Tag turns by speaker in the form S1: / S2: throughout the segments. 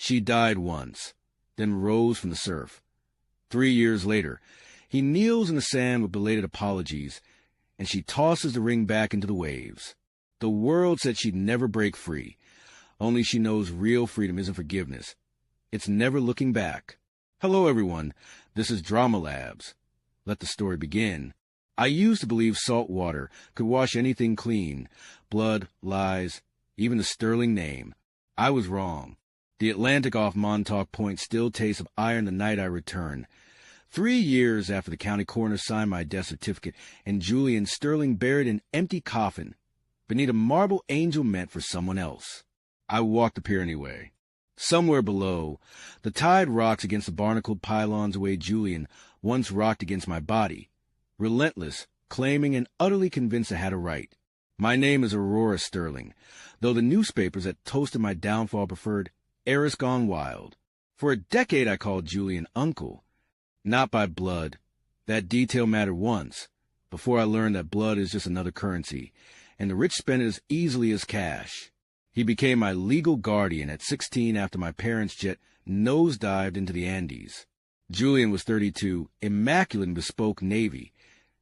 S1: She died once, then rose from the surf. 3 years later, he kneels in the sand with belated apologies, and she tosses the ring back into the waves. The world said she'd never break free, only she knows real freedom isn't forgiveness. It's never looking back. Hello, everyone. This is Drama Labs. Let the story begin. I used to believe salt water could wash anything clean. Blood, lies, even the sterling name. I was wrong. The Atlantic off Montauk Point still tastes of iron the night I return. 3 years after the county coroner signed my death certificate and Julian Sterling buried an empty coffin beneath a marble angel meant for someone else. I walked the pier anyway. Somewhere below, the tide rocks against the barnacled pylons the way Julian once rocked against my body, relentless, claiming and utterly convinced I had a right. My name is Aurora Sterling, though the newspapers that toasted my downfall preferred Heiress Gone Wild. For a decade I called Julian Uncle, not by blood. That detail mattered once, before I learned that blood is just another currency, and the rich spend it as easily as cash. He became my legal guardian at 16 after my parents' jet nosedived into the Andes. Julian was 32, immaculate and bespoke Navy,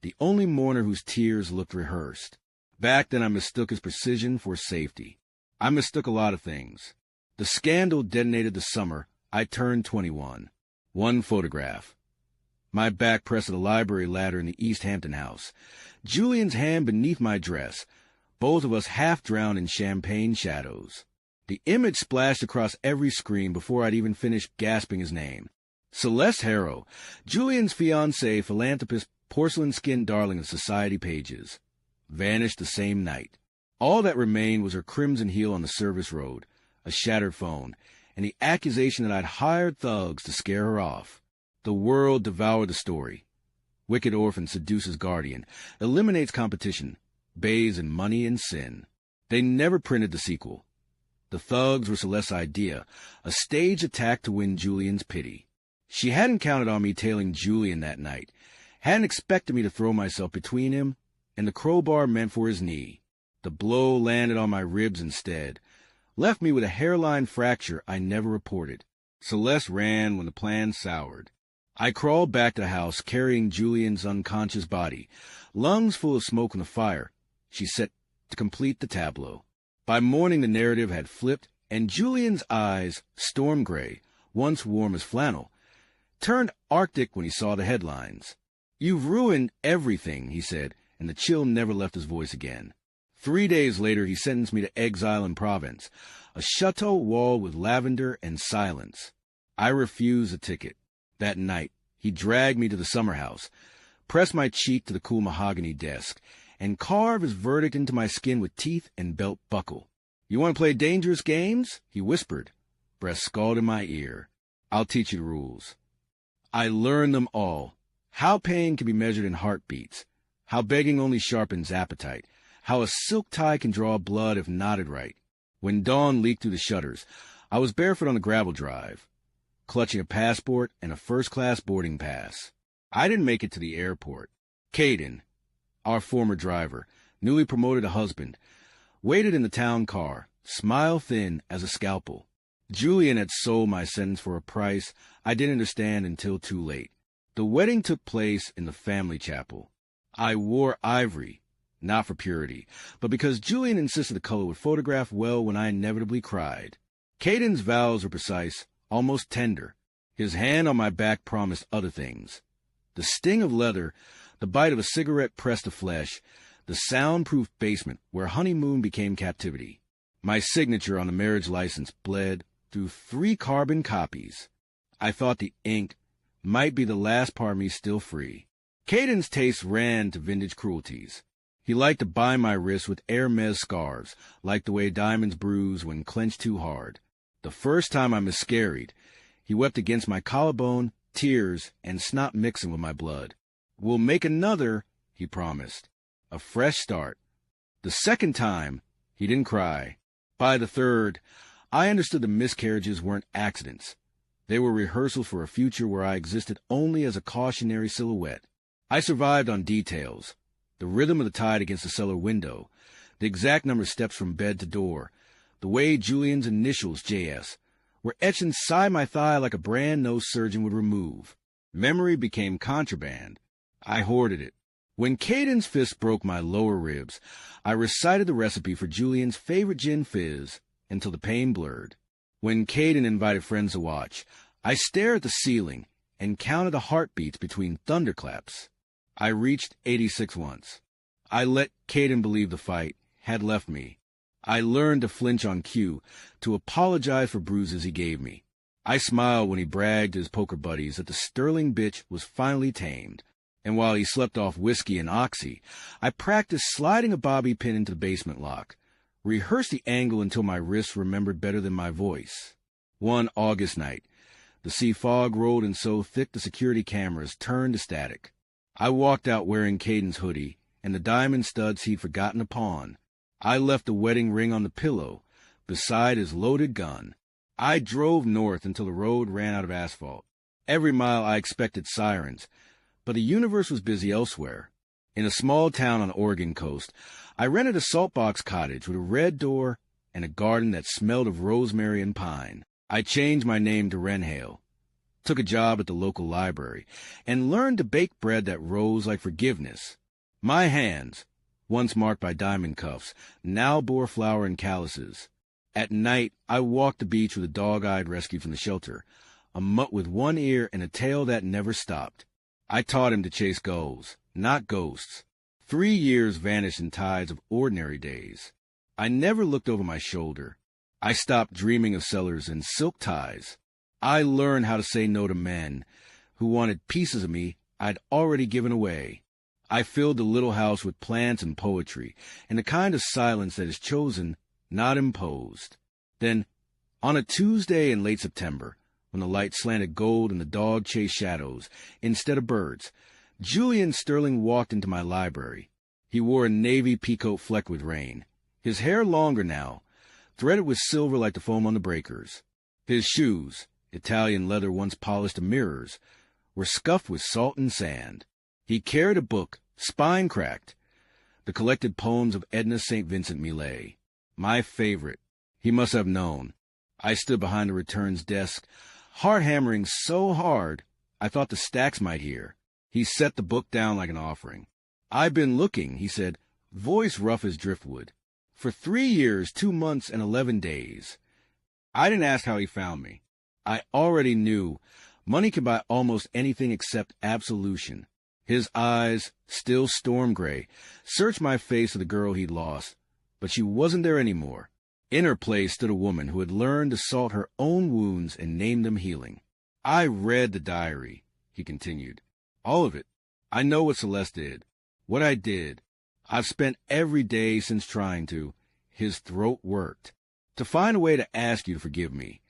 S1: the only mourner whose tears looked rehearsed. Back then I mistook his precision for safety. I mistook a lot of things. The scandal detonated the summer I turned 21. One photograph. My back pressed to the library ladder in the East Hampton house. Julian's hand beneath my dress. Both of us half drowned in champagne shadows. The image splashed across every screen before I'd even finished gasping his name. Celeste Harrow, Julian's fiancée, philanthropist, porcelain-skinned darling of society pages, vanished the same night. All that remained was her crimson heel on the service road, a shattered phone, and the accusation that I'd hired thugs to scare her off. The world devoured the story. Wicked orphan seduces guardian, eliminates competition, bathes in money and sin. They never printed the sequel. The thugs were Celeste's idea, a staged attack to win Julian's pity. She hadn't counted on me tailing Julian that night, hadn't expected me to throw myself between him and the crowbar meant for his knee. The blow landed on my ribs instead, left me with a hairline fracture I never reported. Celeste ran when the plan soured. I crawled back to the house carrying Julian's unconscious body, lungs full of smoke from the fire she set to complete the tableau. By morning the narrative had flipped, and Julian's eyes, storm gray, once warm as flannel, turned arctic when he saw the headlines. "You've ruined everything," he said, and the chill never left his voice again. 3 days later he sentenced me to exile in Provence, a chateau walled with lavender and silence. I refused a ticket. That night he dragged me to the summer house, pressed my cheek to the cool mahogany desk, and carved his verdict into my skin with teeth and belt buckle. "You want to play dangerous games?" he whispered, breath scalded my ear. "I'll teach you the rules." I learned them all. How pain can be measured in heartbeats, how begging only sharpens appetite, how a silk tie can draw blood if knotted right. When dawn leaked through the shutters, I was barefoot on the gravel drive, clutching a passport and a first-class boarding pass. I didn't make it to the airport. Caden, our former driver, newly promoted a husband, waited in the town car, smile thin as a scalpel. Julian had sold my sentence for a price I didn't understand until too late. The wedding took place in the family chapel. I wore ivory, not for purity, but because Julian insisted the color would photograph well when I inevitably cried. Caden's vows were precise, almost tender. His hand on my back promised other things. The sting of leather, the bite of a cigarette pressed to flesh, the soundproof basement where honeymoon became captivity. My signature on the marriage license bled through 3 carbon copies. I thought the ink might be the last part of me still free. Caden's taste ran to vintage cruelties. He liked to bind my wrists with Hermes scarves, liked the way diamonds bruise when clenched too hard. The first time I miscarried, he wept against my collarbone, tears and snot mixing with my blood. "We'll make another," he promised. A fresh start. The second time, he didn't cry. By the third, I understood the miscarriages weren't accidents. They were rehearsals for a future where I existed only as a cautionary silhouette. I survived on details. The rhythm of the tide against the cellar window, the exact number of steps from bed to door, the way Julian's initials, JS, were etched inside my thigh like a brand no surgeon would remove. Memory became contraband. I hoarded it. When Caden's fist broke my lower ribs, I recited the recipe for Julian's favorite gin fizz until the pain blurred. When Caden invited friends to watch, I stared at the ceiling and counted the heartbeats between thunderclaps. I reached 86 once. I let Caden believe the fight had left me. I learned to flinch on cue, to apologize for bruises he gave me. I smiled when he bragged to his poker buddies that the sterling bitch was finally tamed. And while he slept off whiskey and oxy, I practiced sliding a bobby pin into the basement lock, rehearsed the angle until my wrists remembered better than my voice. One August night, the sea fog rolled in so thick the security cameras turned to static. I walked out wearing Caden's hoodie and the diamond studs he'd forgotten to pawn. I left the wedding ring on the pillow, beside his loaded gun. I drove north until the road ran out of asphalt. Every mile I expected sirens, but the universe was busy elsewhere. In a small town on the Oregon coast, I rented a saltbox cottage with a red door and a garden that smelled of rosemary and pine. I changed my name to Renhale, took a job at the local library, and learned to bake bread that rose like forgiveness. My hands, once marked by diamond cuffs, now bore flour and calluses. At night, I walked the beach with a dog-eyed rescue from the shelter, a mutt with one ear and a tail that never stopped. I taught him to chase gulls, not ghosts. 3 years vanished in tides of ordinary days. I never looked over my shoulder. I stopped dreaming of cellars and silk ties. I learned how to say no to men who wanted pieces of me I'd already given away. I filled the little house with plants and poetry, and the kind of silence that is chosen, not imposed. Then, on a Tuesday in late September, when the light slanted gold and the dog chased shadows instead of birds, Julian Sterling walked into my library. He wore a navy peacoat flecked with rain, his hair longer now, threaded with silver like the foam on the breakers. His shoes, Italian leather once polished to mirrors, were scuffed with salt and sand. He carried a book, spine-cracked, the collected poems of Edna St. Vincent Millay, my favorite. He must have known. I stood behind the returns desk, heart hammering so hard I thought the stacks might hear. He set the book down like an offering. "I've been looking," he said, voice rough as driftwood, "for 3 years, 2 months, and 11 days. I didn't ask how he found me. I already knew money can buy almost anything except absolution. His eyes, still storm gray, searched my face for the girl he'd lost, but she wasn't there anymore. In her place stood a woman who had learned to salt her own wounds and name them healing. I read the diary," he continued. "All of it. I know what Celeste did, what I did. I've spent every day since trying to." His throat worked. "To find a way to ask you to forgive me."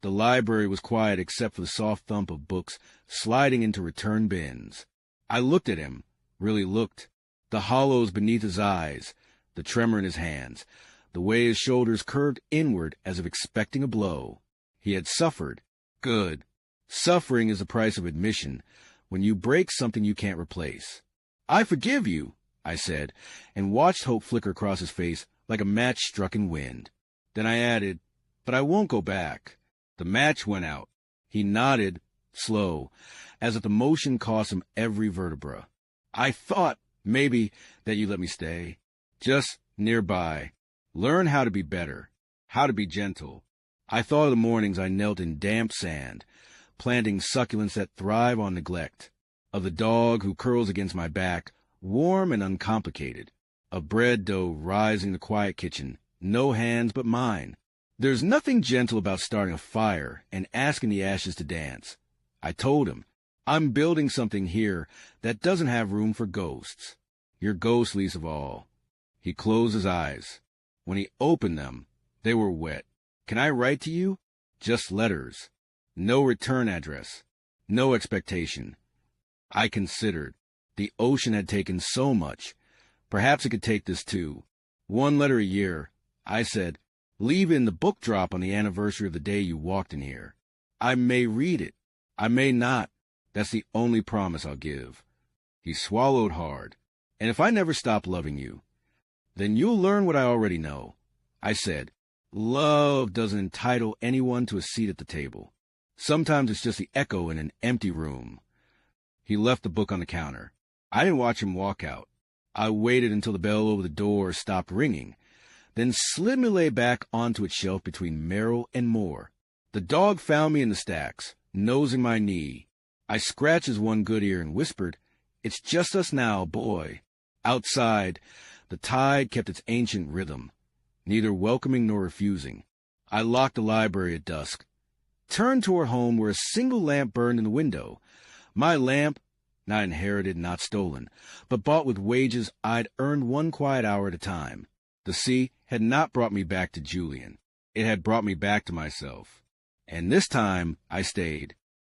S1: The library was quiet except for the soft thump of books sliding into return bins. I looked at him, really looked. The hollows beneath his eyes, the tremor in his hands, the way his shoulders curved inward as if expecting a blow. He had suffered. Good. Suffering is the price of admission when you break something you can't replace. "I forgive you," I said, and watched hope flicker across his face like a match struck in wind. Then I added, "But I won't go back." The match went out. He nodded, slow, as if the motion cost him every vertebra. "I thought, maybe, that you'd let me stay. Just nearby. Learn how to be better, how to be gentle." I thought of the mornings I knelt in damp sand, planting succulents that thrive on neglect, of the dog who curls against my back, warm and uncomplicated, of bread dough rising in the quiet kitchen, no hands but mine. There's nothing gentle about starting a fire and asking the ashes to dance. I told him, "I'm building something here that doesn't have room for ghosts. Your ghost least of all." He closed his eyes. When he opened them, they were wet. "Can I write to you?" "Just letters. No return address. No expectation." I considered. The ocean had taken so much. Perhaps it could take this too. 1 letter a year. I said, "Leave in the book drop on the anniversary of the day you walked in here. I may read it. I may not. That's the only promise I'll give." He swallowed hard. "And if I never stop loving you, then you'll learn what I already know." I said, Love doesn't entitle anyone to a seat at the table. Sometimes it's just the echo in an empty room. He left the book on the counter. I didn't watch him walk out. I waited until the bell over the door stopped ringing, then slid my lay back onto its shelf between Merrill and Moore. The dog found me in the stacks, nosing my knee. I scratched his one good ear and whispered, "It's just us now, boy." Outside, the tide kept its ancient rhythm, neither welcoming nor refusing. I locked the library at dusk, turned toward home where a single lamp burned in the window. My lamp, not inherited, not stolen, but bought with wages I'd earned one quiet hour at a time. The sea had not brought me back to Julian. It had brought me back to myself. And this time I stayed.